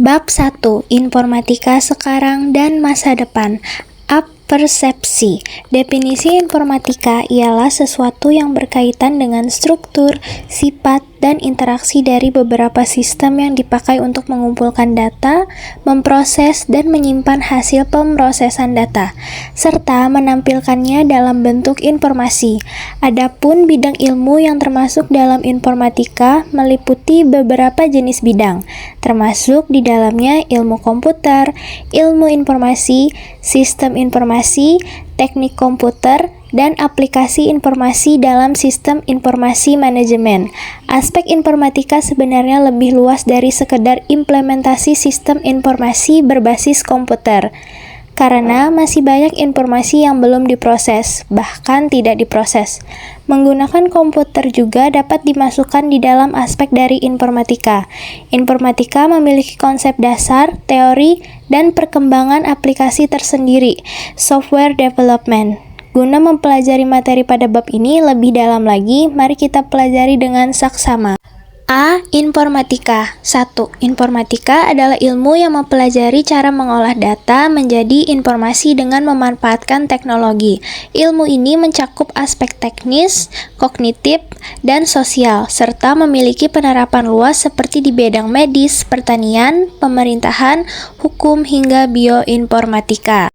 Bab 1. Informatika sekarang dan masa depan. Persepsi. Definisi informatika ialah sesuatu yang berkaitan dengan struktur, sifat, dan interaksi dari beberapa sistem yang dipakai untuk mengumpulkan data, memproses, dan menyimpan hasil pemrosesan data, serta menampilkannya dalam bentuk informasi. Adapun bidang ilmu yang termasuk dalam informatika meliputi beberapa jenis bidang, termasuk di dalamnya ilmu komputer, ilmu informasi, sistem informasi, teknik komputer, dan aplikasi informasi dalam sistem informasi manajemen. Aspek informatika sebenarnya lebih luas dari sekedar implementasi sistem informasi berbasis komputer, karena masih banyak informasi yang belum diproses, bahkan tidak diproses. Menggunakan komputer juga dapat dimasukkan di dalam aspek dari informatika. Informatika memiliki konsep dasar, teori, dan perkembangan aplikasi tersendiri, software development. Guna mempelajari materi pada bab ini lebih dalam lagi, mari kita pelajari dengan saksama. A. Informatika. 1. Informatika adalah ilmu yang mempelajari cara mengolah data menjadi informasi dengan memanfaatkan teknologi. Ilmu ini mencakup aspek teknis, kognitif, dan sosial, serta memiliki penerapan luas seperti di bidang medis, pertanian, pemerintahan, hukum, hingga bioinformatika.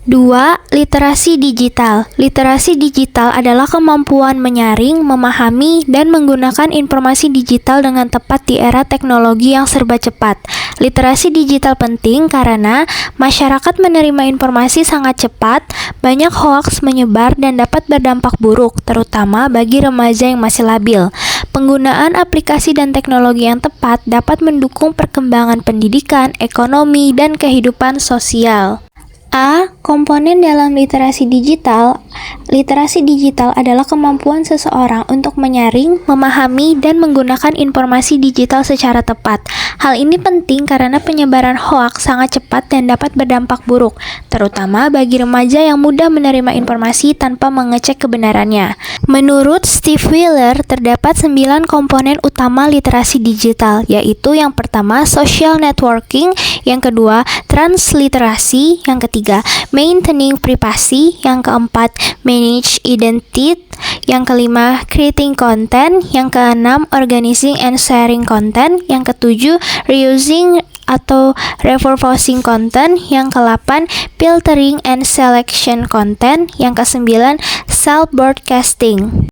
2. Literasi digital. Literasi digital adalah kemampuan menyaring, memahami, dan menggunakan informasi digital dengan tepat di era teknologi yang serba cepat. Literasi digital penting karena masyarakat menerima informasi sangat cepat, banyak hoaks menyebar dan dapat berdampak buruk, terutama bagi remaja yang masih labil. Penggunaan aplikasi dan teknologi yang tepat dapat mendukung perkembangan pendidikan, ekonomi, dan kehidupan sosial. A. Komponen dalam literasi digital. Literasi digital adalah kemampuan seseorang untuk menyaring, memahami, dan menggunakan informasi digital secara tepat. Hal ini penting karena penyebaran hoaks sangat cepat dan dapat berdampak buruk, terutama bagi remaja yang mudah menerima informasi tanpa mengecek kebenarannya. Menurut Steve Wheeler, terdapat 9 komponen utama literasi digital, yaitu yang pertama, social networking, yang kedua, transliterasi, yang ketiga, maintaining privacy, yang keempat, manage identity, yang kelima, creating content, yang keenam, organizing and sharing content, yang ketujuh, reusing atau repurposing content, yang ke-8, filtering and selection content, yang ke-9, self-broadcasting.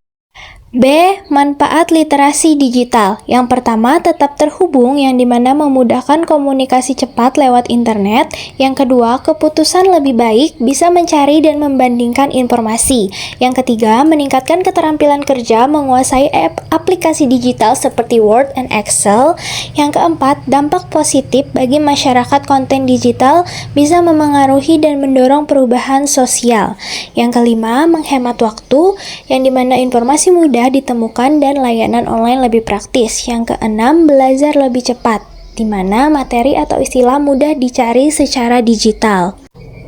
B. Manfaat literasi digital. Yang pertama, tetap terhubung, yang dimana memudahkan komunikasi cepat lewat internet. Yang kedua, keputusan lebih baik, bisa mencari dan membandingkan informasi. Yang ketiga, meningkatkan keterampilan kerja, menguasai aplikasi digital seperti Word and Excel. Yang keempat, dampak positif bagi masyarakat konten digital, bisa memengaruhi dan mendorong perubahan sosial. Yang kelima, menghemat waktu, yang dimana informasi mudah ditemukan dan layanan online lebih praktis. Yang keenam, belajar lebih cepat, di mana materi atau istilah mudah dicari secara digital.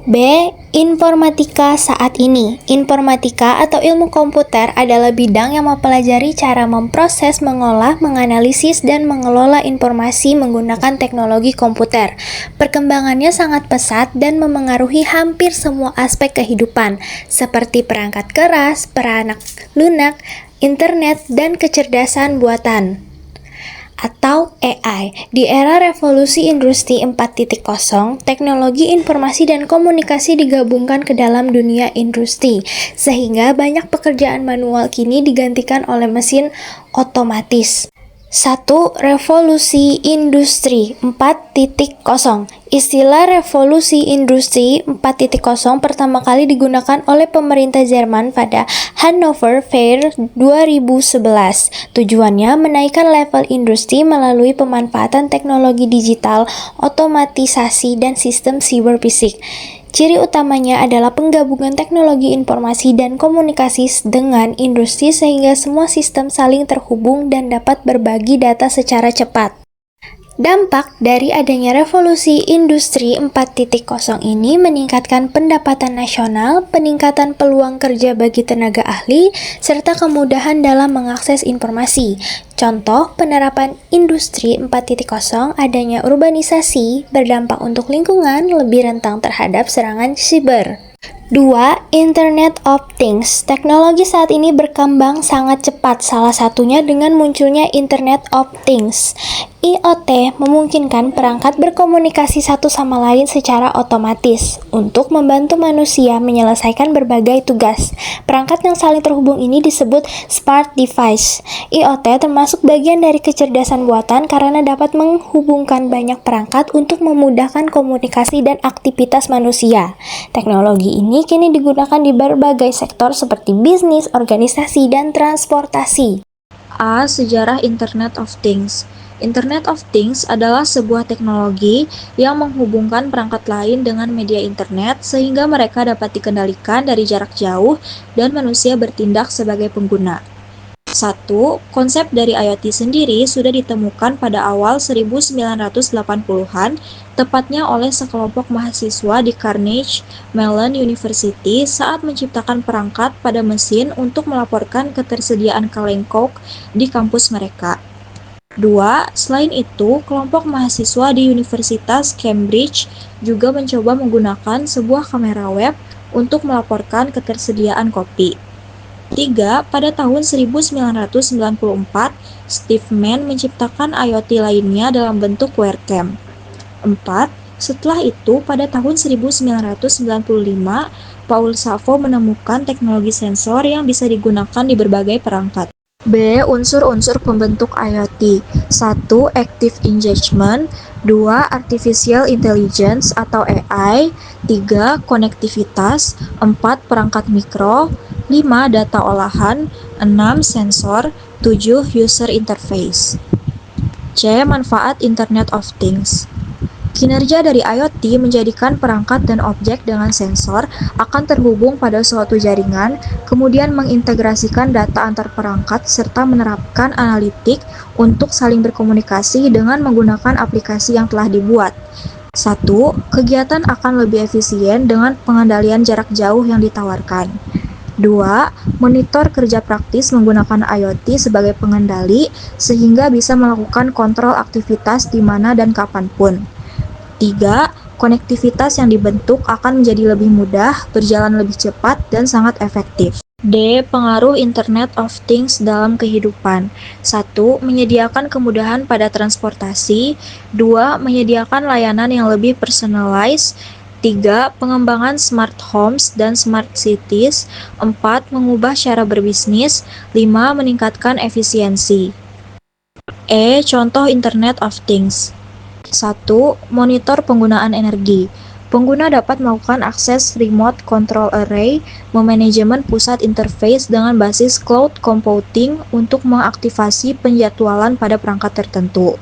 B. Informatika saat ini. Informatika atau ilmu komputer adalah bidang yang mempelajari cara memproses, mengolah, menganalisis, dan mengelola informasi menggunakan teknologi komputer. Perkembangannya sangat pesat dan memengaruhi hampir semua aspek kehidupan, seperti perangkat keras, perangkat lunak, internet, dan kecerdasan buatan atau AI. Di era revolusi industri 4.0, teknologi informasi dan komunikasi digabungkan ke dalam dunia industri, sehingga banyak pekerjaan manual kini digantikan oleh mesin otomatis. 1. Revolusi Industri 4.0. Istilah revolusi industri 4.0 pertama kali digunakan oleh pemerintah Jerman pada Hannover Fair 2011. Tujuannya menaikkan level industri melalui pemanfaatan teknologi digital, otomatisasi, dan sistem siberfisik. Ciri utamanya adalah penggabungan teknologi informasi dan komunikasi dengan industri sehingga semua sistem saling terhubung dan dapat berbagi data secara cepat. Dampak dari adanya revolusi industri 4.0 ini meningkatkan pendapatan nasional, peningkatan peluang kerja bagi tenaga ahli, serta kemudahan dalam mengakses informasi. Contoh penerapan industri 4.0 adanya urbanisasi berdampak untuk lingkungan lebih rentan terhadap serangan siber. 2. Internet of Things. Teknologi saat ini berkembang sangat cepat, salah satunya dengan munculnya Internet of Things. IoT memungkinkan perangkat berkomunikasi satu sama lain secara otomatis untuk membantu manusia menyelesaikan berbagai tugas. Perangkat yang saling terhubung ini disebut smart device. IoT termasuk bagian dari kecerdasan buatan karena dapat menghubungkan banyak perangkat untuk memudahkan komunikasi dan aktivitas manusia. Teknologi ini kini digunakan di berbagai sektor seperti bisnis, organisasi, dan transportasi. A. Sejarah Internet of Things. Internet of Things adalah sebuah teknologi yang menghubungkan perangkat lain dengan media internet sehingga mereka dapat dikendalikan dari jarak jauh dan manusia bertindak sebagai pengguna. 1. Konsep dari IoT sendiri sudah ditemukan pada awal 1980-an, tepatnya oleh sekelompok mahasiswa di Carnegie Mellon University saat menciptakan perangkat pada mesin untuk melaporkan ketersediaan kaleng Coke di kampus mereka. 2. Selain itu, kelompok mahasiswa di Universitas Cambridge juga mencoba menggunakan sebuah kamera web untuk melaporkan ketersediaan kopi. 3. Pada tahun 1994, Steve Mann menciptakan IoT lainnya dalam bentuk webcam. 4. Setelah itu, pada tahun 1995, Paul Savo menemukan teknologi sensor yang bisa digunakan di berbagai perangkat. B. Unsur-unsur pembentuk IoT. 1. Active Engagement. 2. Artificial Intelligence atau AI. 3. Konektivitas. 4. Perangkat mikro. 5. Data olahan. 6. Sensor. 7. User Interface. C. Manfaat Internet of Things. Kinerja dari IoT menjadikan perangkat dan objek dengan sensor akan terhubung pada suatu jaringan, kemudian mengintegrasikan data antar perangkat serta menerapkan analitik untuk saling berkomunikasi dengan menggunakan aplikasi yang telah dibuat. 1. Kegiatan akan lebih efisien dengan pengendalian jarak jauh yang ditawarkan. 2. Monitor kerja praktis menggunakan IoT sebagai pengendali sehingga bisa melakukan kontrol aktivitas di mana dan kapanpun. 3. Konektivitas yang dibentuk akan menjadi lebih mudah, berjalan lebih cepat, dan sangat efektif. D. Pengaruh Internet of Things dalam kehidupan. 1. Menyediakan kemudahan pada transportasi. 2. Menyediakan layanan yang lebih personalized. 3. Pengembangan smart homes dan smart cities. 4. Mengubah cara berbisnis. 5. Meningkatkan efisiensi. E. Contoh Internet of Things. 1. Monitor penggunaan energi. Pengguna dapat melakukan akses remote control array, memanajemen pusat interface dengan basis cloud computing untuk mengaktifasi penjadwalan pada perangkat tertentu.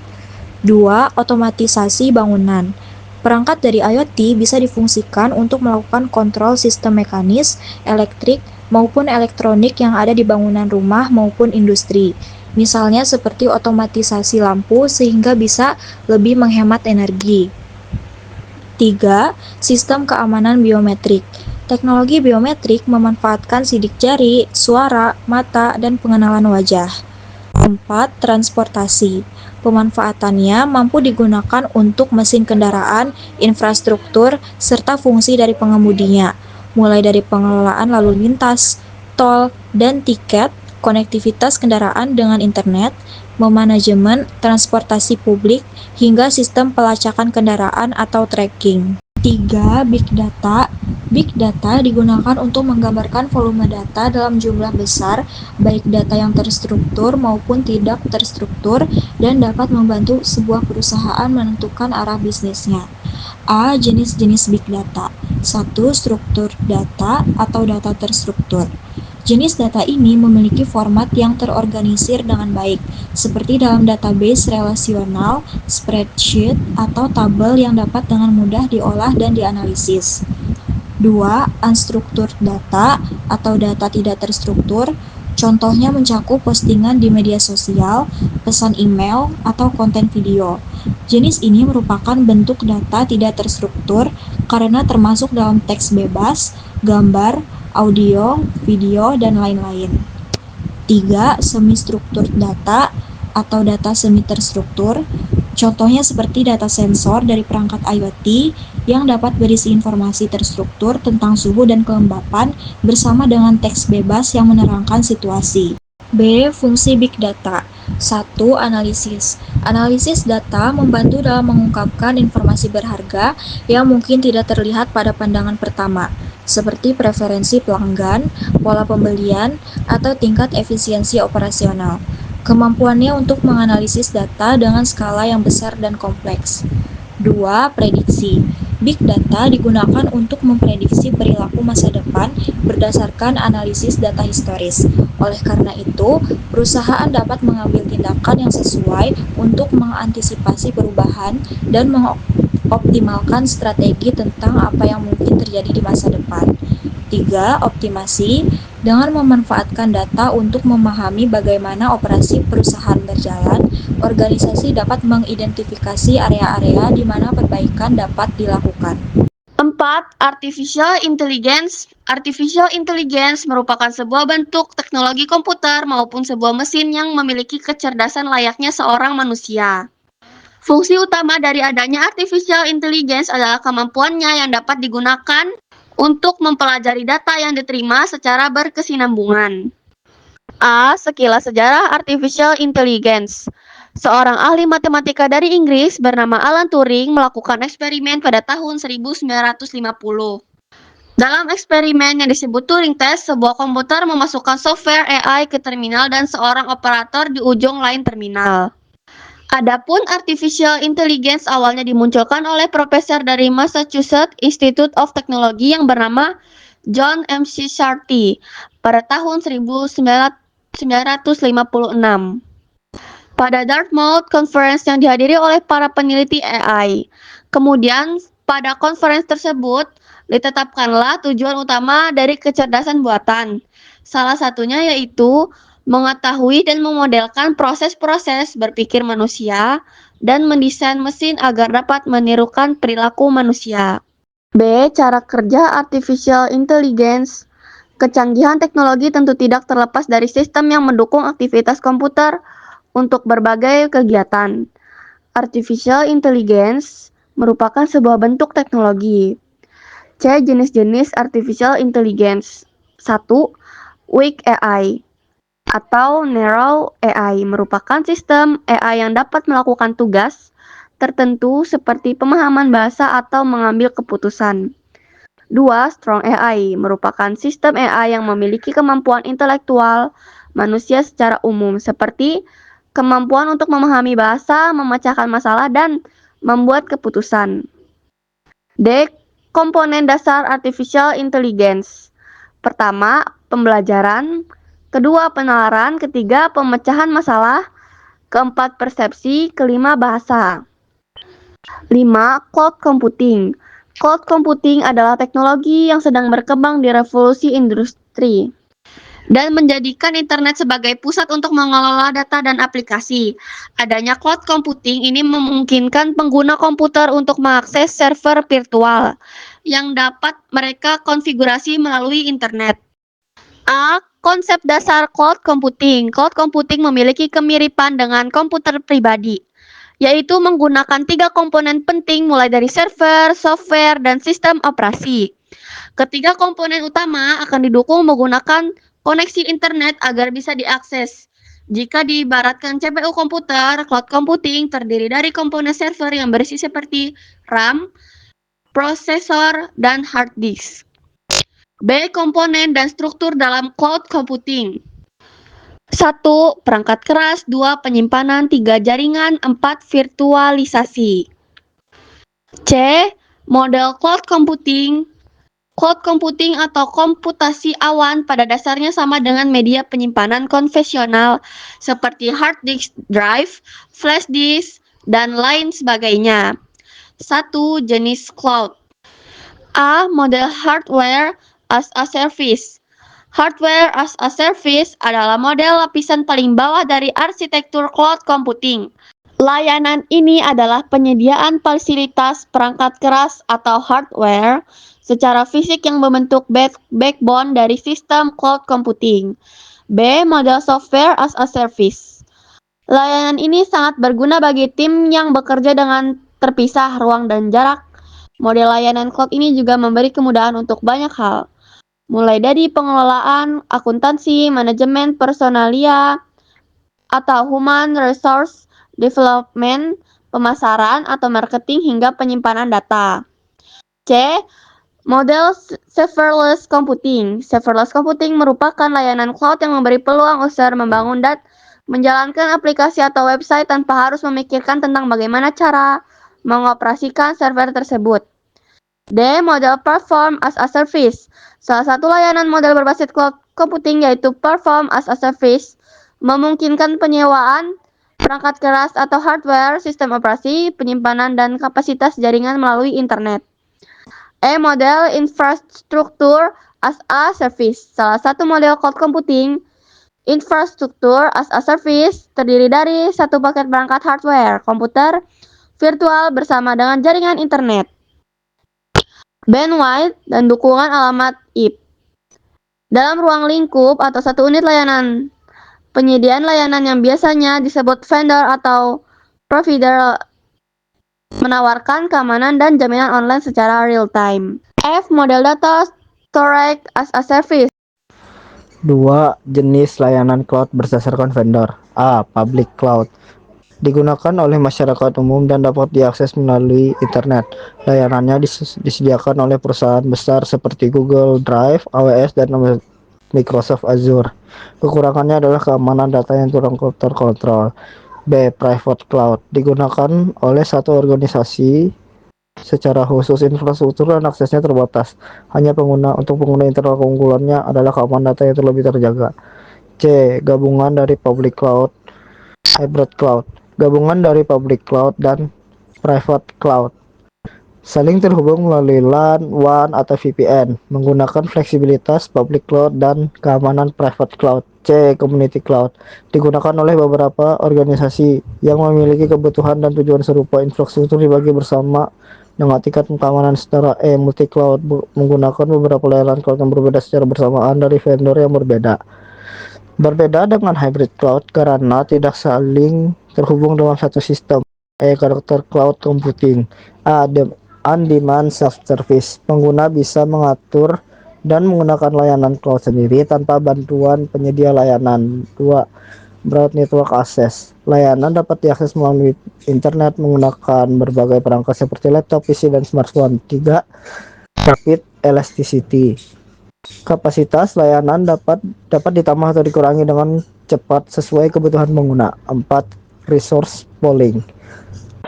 2. Otomatisasi bangunan. Perangkat dari IoT bisa difungsikan untuk melakukan kontrol sistem mekanis, elektrik, maupun elektronik yang ada di bangunan rumah maupun industri. Misalnya seperti otomatisasi lampu sehingga bisa lebih menghemat energi. 3. Sistem keamanan biometrik. Teknologi biometrik memanfaatkan sidik jari, suara, mata, dan pengenalan wajah. 4. Transportasi. Pemanfaatannya mampu digunakan untuk mesin kendaraan, infrastruktur, serta fungsi dari pengemudinya, mulai dari pengelolaan lalu lintas, tol, dan tiket, konektivitas kendaraan dengan internet, memanajemen transportasi publik, hingga sistem pelacakan kendaraan atau tracking. 3. Big Data. Big Data digunakan untuk menggambarkan volume data dalam jumlah besar, baik data yang terstruktur maupun tidak terstruktur, dan dapat membantu sebuah perusahaan menentukan arah bisnisnya. A. Jenis-jenis Big Data. 1. Struktur data atau data terstruktur. Jenis data ini memiliki format yang terorganisir dengan baik, seperti dalam database relasional, spreadsheet, atau tabel yang dapat dengan mudah diolah dan dianalisis. 2. Unstructured data atau data tidak terstruktur. Contohnya mencakup postingan di media sosial, pesan email, atau konten video. Jenis ini merupakan bentuk data tidak terstruktur karena termasuk dalam teks bebas, gambar, audio, video, dan lain-lain. 3. Semi-struktur data atau data semi terstruktur. Contohnya seperti data sensor dari perangkat IoT yang dapat berisi informasi terstruktur tentang suhu dan kelembapan bersama dengan teks bebas yang menerangkan situasi. B. Fungsi Big Data. 1. Analisis. Analisis data membantu dalam mengungkapkan informasi berharga yang mungkin tidak terlihat pada pandangan pertama, seperti preferensi pelanggan, pola pembelian, atau tingkat efisiensi operasional. Kemampuannya untuk menganalisis data dengan skala yang besar dan kompleks. 2. Prediksi. Big data digunakan untuk memprediksi perilaku masa depan berdasarkan analisis data historis. Oleh karena itu, perusahaan dapat mengambil tindakan yang sesuai untuk mengantisipasi perubahan dan mengoptimalkan strategi tentang apa yang mungkin terjadi di masa depan. 3. Optimasi. Dengan memanfaatkan data untuk memahami bagaimana operasi perusahaan berjalan, organisasi dapat mengidentifikasi area-area di mana perbaikan dapat dilakukan. 4. Artificial Intelligence. Artificial Intelligence merupakan sebuah bentuk teknologi komputer maupun sebuah mesin yang memiliki kecerdasan layaknya seorang manusia. Fungsi utama dari adanya Artificial Intelligence adalah kemampuannya yang dapat digunakan untuk mempelajari data yang diterima secara berkesinambungan. A. Sekilas sejarah Artificial Intelligence. Seorang ahli matematika dari Inggris bernama Alan Turing melakukan eksperimen pada tahun 1950. Dalam eksperimen yang disebut Turing Test, sebuah komputer memasukkan software AI ke terminal dan seorang operator di ujung lain terminal. Adapun Artificial Intelligence awalnya dimunculkan oleh profesor dari Massachusetts Institute of Technology yang bernama John McCarthy pada tahun 1956. Pada Dartmouth Conference yang dihadiri oleh para peneliti AI. Kemudian, pada konferensi tersebut, ditetapkanlah tujuan utama dari kecerdasan buatan. Salah satunya yaitu mengetahui dan memodelkan proses-proses berpikir manusia dan mendesain mesin agar dapat menirukan perilaku manusia. B. Cara kerja Artificial Intelligence. Kecanggihan teknologi tentu tidak terlepas dari sistem yang mendukung aktivitas komputer untuk berbagai kegiatan. Artificial Intelligence merupakan sebuah bentuk teknologi. C. Jenis-jenis Artificial Intelligence. 1. Weak AI atau Narrow AI merupakan sistem AI yang dapat melakukan tugas tertentu seperti pemahaman bahasa atau mengambil keputusan. 2. Strong AI merupakan sistem AI yang memiliki kemampuan intelektual manusia secara umum seperti kemampuan untuk memahami bahasa, memecahkan masalah, dan membuat keputusan. D. Komponen dasar Artificial Intelligence. Pertama, pembelajaran. Kedua, penalaran. Ketiga, pemecahan masalah. Keempat, persepsi. Kelima, bahasa. 5. Cloud computing. Cloud computing adalah teknologi yang sedang berkembang di revolusi industri dan menjadikan internet sebagai pusat untuk mengelola data dan aplikasi. Adanya cloud computing ini memungkinkan pengguna komputer untuk mengakses server virtual yang dapat mereka konfigurasi melalui internet. A. Konsep dasar cloud computing. Cloud computing memiliki kemiripan dengan komputer pribadi, yaitu menggunakan 3 komponen penting mulai dari server, software, dan sistem operasi. Ketiga komponen utama akan didukung menggunakan koneksi internet agar bisa diakses. Jika diibaratkan CPU komputer, cloud computing terdiri dari komponen server yang berisi seperti RAM, prosesor, dan hard disk. B. Komponen dan struktur dalam cloud computing. 1. Perangkat keras. 2. Penyimpanan. 3. Jaringan. 4. Virtualisasi. C. Model cloud computing. Cloud computing atau komputasi awan pada dasarnya sama dengan media penyimpanan konvensional seperti hard disk drive, flash disk, dan lain sebagainya. 1. Jenis cloud. A. Model hardware as a service. Hardware as a Service adalah model lapisan paling bawah dari arsitektur cloud computing. Layanan ini adalah penyediaan fasilitas perangkat keras atau hardware secara fisik yang membentuk backbone dari sistem cloud computing. B. Model Software as a Service. Layanan ini sangat berguna bagi tim yang bekerja dengan terpisah ruang dan jarak. Model layanan cloud ini juga memberi kemudahan untuk banyak hal, mulai dari pengelolaan, akuntansi, manajemen personalia, atau human resource development, pemasaran atau marketing hingga penyimpanan data. C. Model Serverless Computing. Serverless Computing merupakan layanan cloud yang memberi peluang user membangun dan menjalankan aplikasi atau website tanpa harus memikirkan tentang bagaimana cara mengoperasikan server tersebut. D. Model Platform as a Service. Salah satu layanan model berbasis cloud computing yaitu Platform as a Service memungkinkan penyewaan perangkat keras atau hardware, sistem operasi, penyimpanan, dan kapasitas jaringan melalui internet. E. Model Infrastructure as a Service. Salah satu model cloud computing Infrastructure as a Service terdiri dari satu paket perangkat hardware, komputer virtual bersama dengan jaringan internet, bandwidth, dan dukungan alamat IP. Dalam ruang lingkup atau satu unit layanan, penyediaan layanan yang biasanya disebut vendor atau provider menawarkan keamanan dan jaminan online secara real time. F. Model Data Storage as a Service. 2. Jenis layanan cloud berdasarkan vendor. A. Public cloud. Digunakan oleh masyarakat umum dan dapat diakses melalui internet. Layanannya disediakan oleh perusahaan besar seperti Google Drive, AWS, dan Microsoft Azure. Kekurangannya adalah keamanan data yang kurang terkontrol. B. Private cloud. Digunakan oleh satu organisasi secara khusus, infrastruktur dan aksesnya terbatas. Hanya untuk pengguna internal, keunggulannya adalah keamanan data yang lebih terjaga. C. Gabungan dari public cloud, hybrid cloud. Gabungan dari public cloud dan private cloud. Saling terhubung melalui LAN, WAN, atau VPN. Menggunakan fleksibilitas public cloud dan keamanan private cloud. C. Community cloud. Digunakan oleh beberapa organisasi yang memiliki kebutuhan dan tujuan serupa. Infrastruktur dibagi bersama dengan tingkat keamanan setara. E. Multi cloud. Menggunakan beberapa layanan cloud yang berbeda secara bersamaan dari vendor yang berbeda. Berbeda dengan hybrid cloud karena tidak saling terhubung dalam satu sistem. E. Karakter cloud computing. A. On-demand self-service. Pengguna bisa mengatur dan menggunakan layanan cloud sendiri tanpa bantuan penyedia layanan. 2. Broad network access. Layanan dapat diakses melalui internet menggunakan berbagai perangkat seperti laptop, PC, dan smartphone. 3. Rapid elasticity. Kapasitas layanan dapat ditambah atau dikurangi dengan cepat sesuai kebutuhan pengguna. 4. Resource pooling.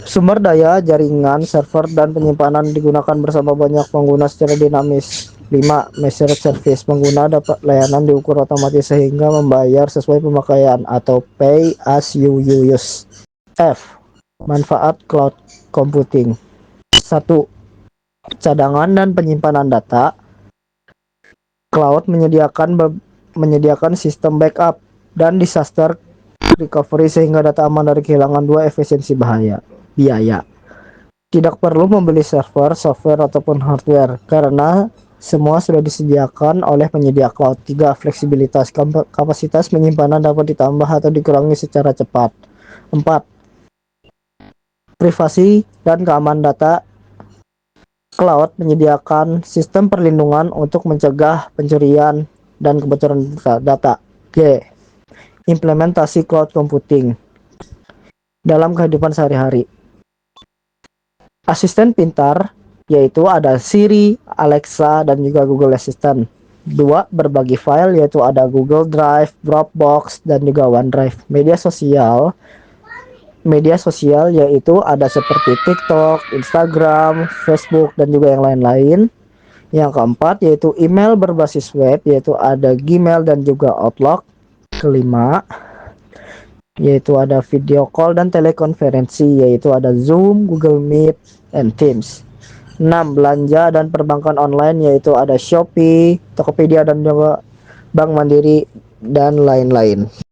Sumber daya, jaringan, server, dan penyimpanan digunakan bersama banyak pengguna secara dinamis. 5. Measured service. Pengguna dapat layanan diukur otomatis sehingga membayar sesuai pemakaian atau pay as you use. F. Manfaat cloud computing. 1. Cadangan dan penyimpanan data. Cloud menyediakan sistem backup dan disaster recovery sehingga data aman dari kehilangan. 2. Efisiensi biaya. Tidak perlu membeli server, software, ataupun hardware karena semua sudah disediakan oleh penyedia cloud. 3. Fleksibilitas. Kapasitas penyimpanan dapat ditambah atau dikurangi secara cepat. 4. Privasi dan keamanan data. Cloud menyediakan sistem perlindungan untuk mencegah pencurian dan kebocoran data. G. Implementasi cloud computing dalam kehidupan sehari-hari. Asisten pintar yaitu ada Siri, Alexa, dan juga Google Assistant. 2. Berbagi file yaitu ada Google Drive, Dropbox, dan juga OneDrive. Media sosial yaitu ada seperti TikTok, Instagram, Facebook, dan juga yang lain-lain. Yang keempat yaitu email berbasis web yaitu ada Gmail dan juga Outlook. Kelima yaitu ada video call dan telekonferensi yaitu ada Zoom, Google Meet, and Teams. 6. Belanja dan perbankan online yaitu ada Shopee, Tokopedia, dan juga Bank Mandiri, dan lain-lain.